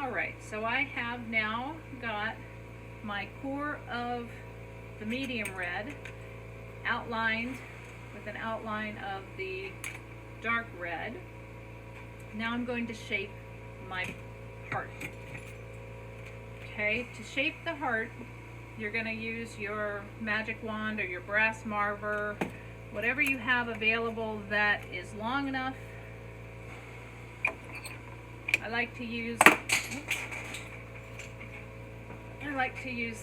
Alright, so I have now got my core of the medium red outlined with an outline of the dark red. Now I'm going to shape my heart. Okay, to shape the heart, you're going to use your magic wand or your brass marver, whatever you have available that is long enough. I like to use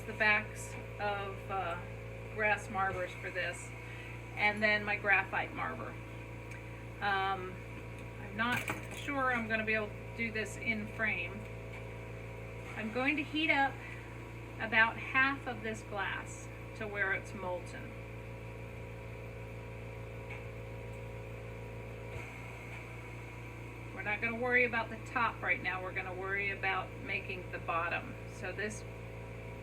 the backs of brass marvers for this, and then my graphite marver. I'm not sure I'm going to be able to do this in frame. I'm going to heat up about half of this glass to where it's molten. We're not going to worry about the top right now. We're going to worry about making the bottom. So this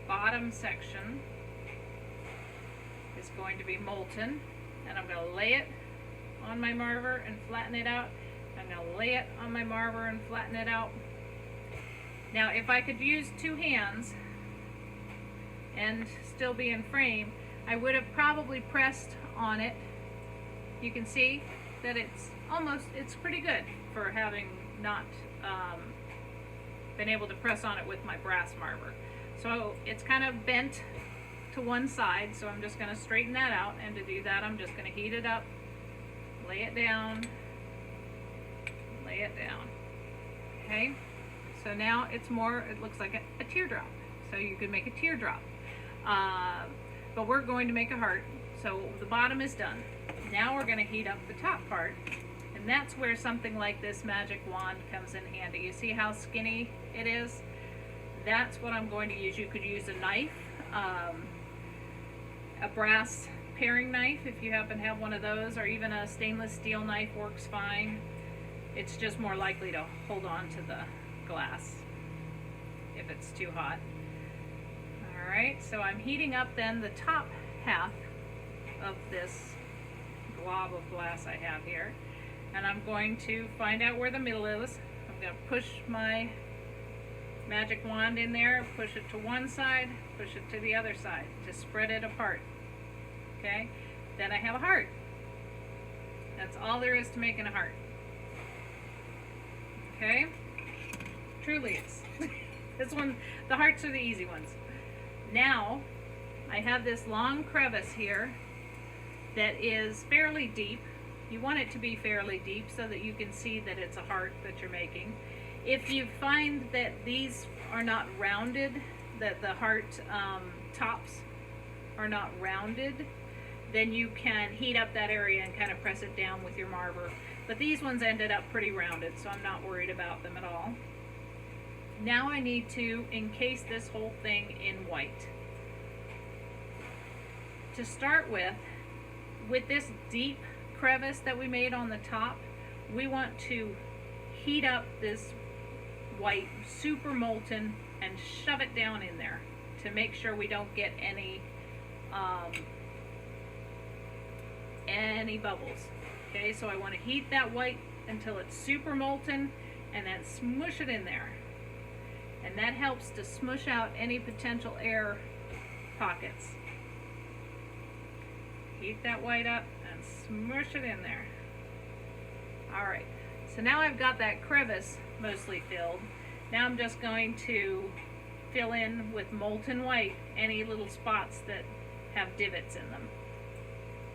bottom section is going to be molten, and I'm going to lay it on my marver and flatten it out. I'm going to lay it on my marver and flatten it out. Now, if I could use two hands and still be in frame, I would have probably pressed on it. You can see that it's pretty good for having not been able to press on it with my brass marver. So it's kind of bent to one side, so I'm just going to straighten that out, and to do that I'm just going to heat it up, lay it down, lay it down. Okay, so now it looks like a teardrop, so you could make a teardrop, but we're going to make a heart. So the bottom is done. Now we're going to heat up the top part, and that's where something like this magic wand comes in handy. You see how skinny it is? That's what I'm going to use. You could use a knife, a brass paring knife if you happen to have one of those, or even a stainless steel knife works fine. It's just more likely to hold on to the glass if it's too hot. Alright, so I'm heating up then the top half of this glob of glass I have here, and I'm going to find out where the middle is. I'm going to push my magic wand in there, push it to one side, push it to the other side to spread it apart. Okay, then I have a heart. That's all there is to making a heart. Okay, truly is. This one, the hearts are the easy ones. Now I have this long crevice here that is fairly deep. You want it to be fairly deep so that you can see that it's a heart that you're making. If you find that these are not rounded, that the heart tops are not rounded, then you can heat up that area and kind of press it down with your marver. But these ones ended up pretty rounded, so I'm not worried about them at all. Now I need to encase this whole thing in white. To start with this deep crevice that we made on the top, we want to heat up this white, super molten, and shove it down in there to make sure we don't get any bubbles. Okay, so I want to heat that white until it's super molten, and then smush it in there. And that helps to smush out any potential air pockets. Heat that white up and smush it in there. Alright, so now I've got that crevice mostly filled. Now I'm just going to fill in with molten white any little spots that have divots in them.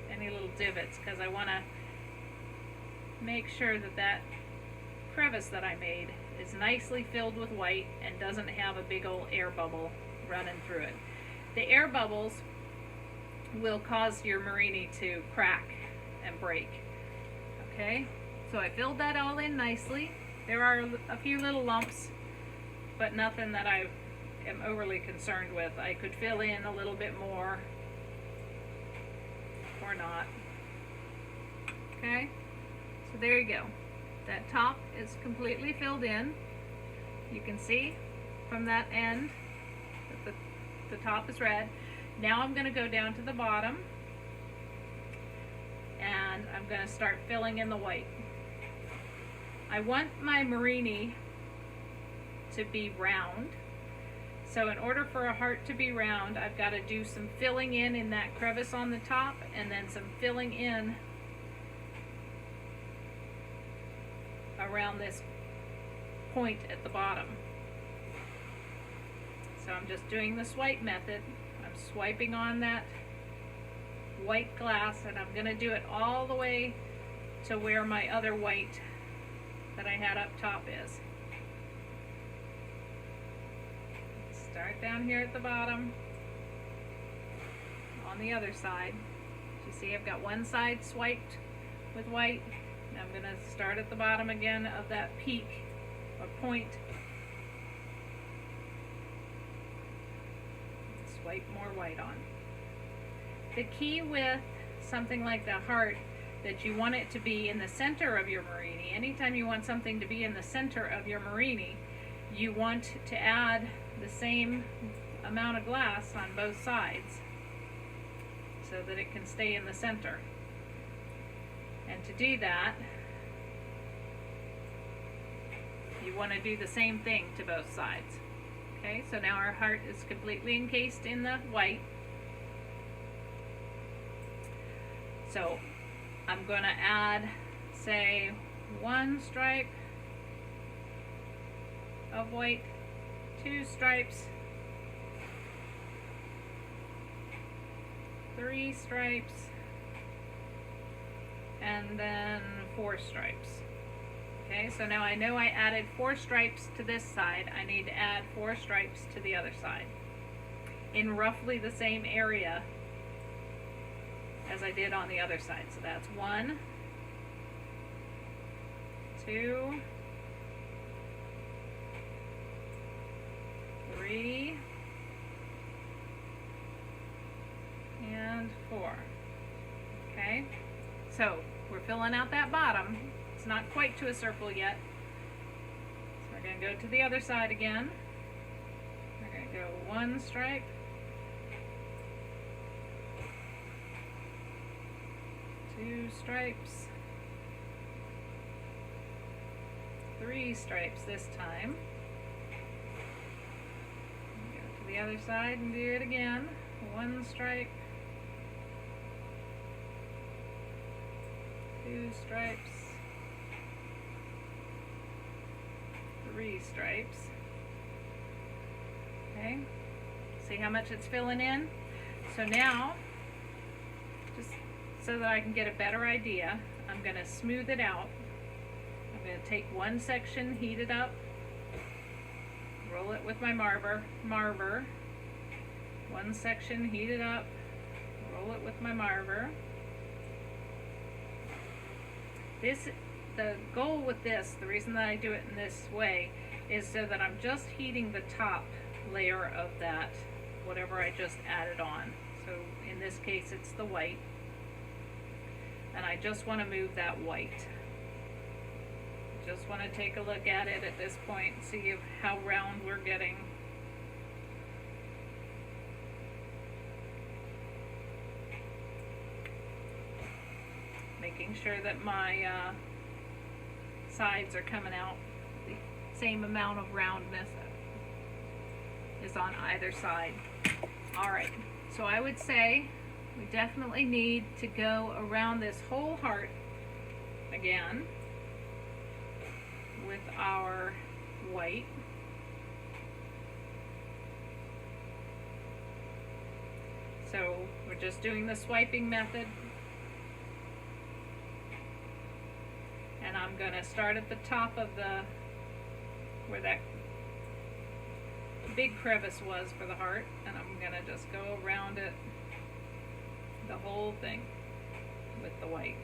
Any little divots, because I want to make sure that that crevice that I made is nicely filled with white and doesn't have a big old air bubble running through it. The air bubbles will cause your Murrini to crack and break. Okay, so I filled that all in nicely. There are a few little lumps, but nothing that I am overly concerned with. I could fill in a little bit more or not. Okay, so there you go. That top is completely filled in. You can see from that end that the top is red. Now I'm going to go down to the bottom, and I'm going to start filling in the white. I want my Murrini to be round. So in order for a heart to be round, I've got to do some filling in that crevice on the top, and then some filling in around this point at the bottom. So I'm just doing the swipe method. I'm swiping on that white glass, and I'm going to do it all the way to where my other white that I had up top is. Start down here at the bottom on the other side. You see I've got one side swiped with white. Now I'm going to start at the bottom again of that peak or point. Swipe more white on. The key with something like the heart, that you want it to be in the center of your Murrini. Anytime you want something to be in the center of your Murrini, you want to add the same amount of glass on both sides so that it can stay in the center. And to do that, you want to do the same thing to both sides. Okay, so now our heart is completely encased in the white. So I'm going to add, say, one stripe of white, two stripes, three stripes, and then four stripes. Okay, so now I know I added four stripes to this side. I need to add four stripes to the other side in roughly the same area as I did on the other side. So that's 1, 2, 3, and 4. Okay, so we're filling out that bottom. It's not quite to a circle yet. So we're going to go to the other side again. We're going to go one stripe, two stripes, three stripes this time. Go to the other side and do it again. One stripe, two stripes, three stripes. Okay, see how much it's filling in? So now, just so that I can get a better idea, I'm going to smooth it out. I'm going to take one section, heat it up, roll it with my marver. One section, heat it up, roll it with my marver. The goal with this, the reason that I do it in this way, is so that I'm just heating the top layer of that, whatever I just added on. So in this case it's the white, and I just want to move that white. Just want to take a look at it at this point and see how round we're getting. Making sure that my sides are coming out the same amount of roundness is on either side. Alright, so I would say we definitely need to go around this whole heart again with our white. So we're just doing the swiping method. And I'm going to start at the top of where that big crevice was for the heart, and I'm going to just go around it, the whole thing, with the white.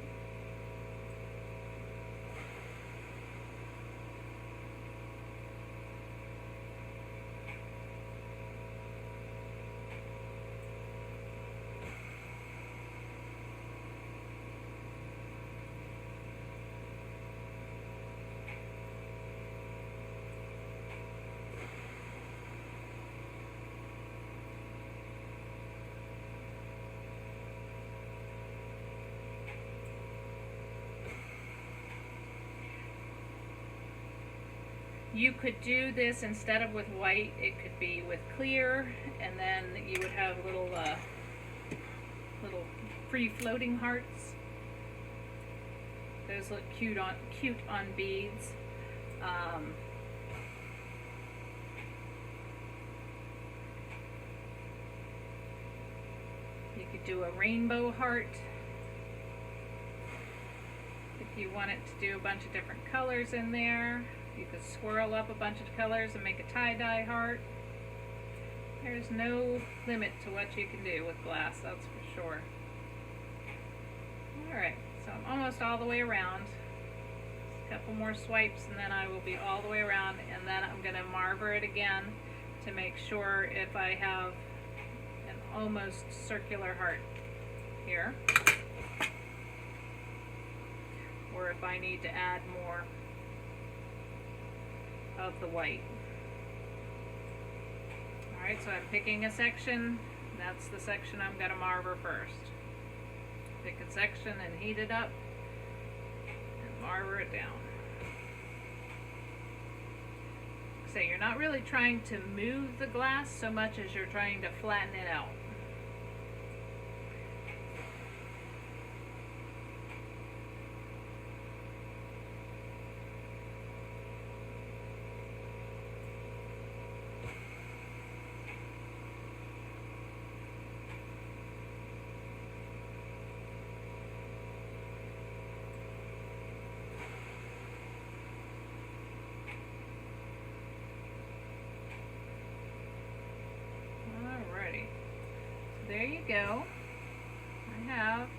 You could do this instead of with white, it could be with clear, and then you would have little free floating hearts. Those look cute on beads. You could do a rainbow heart if you wanted to do a bunch of different colors in there. You could swirl up a bunch of colors and make a tie-dye heart. There's no limit to what you can do with glass, that's for sure. Alright, so I'm almost all the way around. Just a couple more swipes and then I will be all the way around, and then I'm going to marver it again to make sure if I have an almost circular heart here, or if I need to add more of the white. Alright, so I'm picking a section. That's the section I'm going to marver first. Pick a section and heat it up and marver it down. So you're not really trying to move the glass so much as you're trying to flatten it out. There you go. I have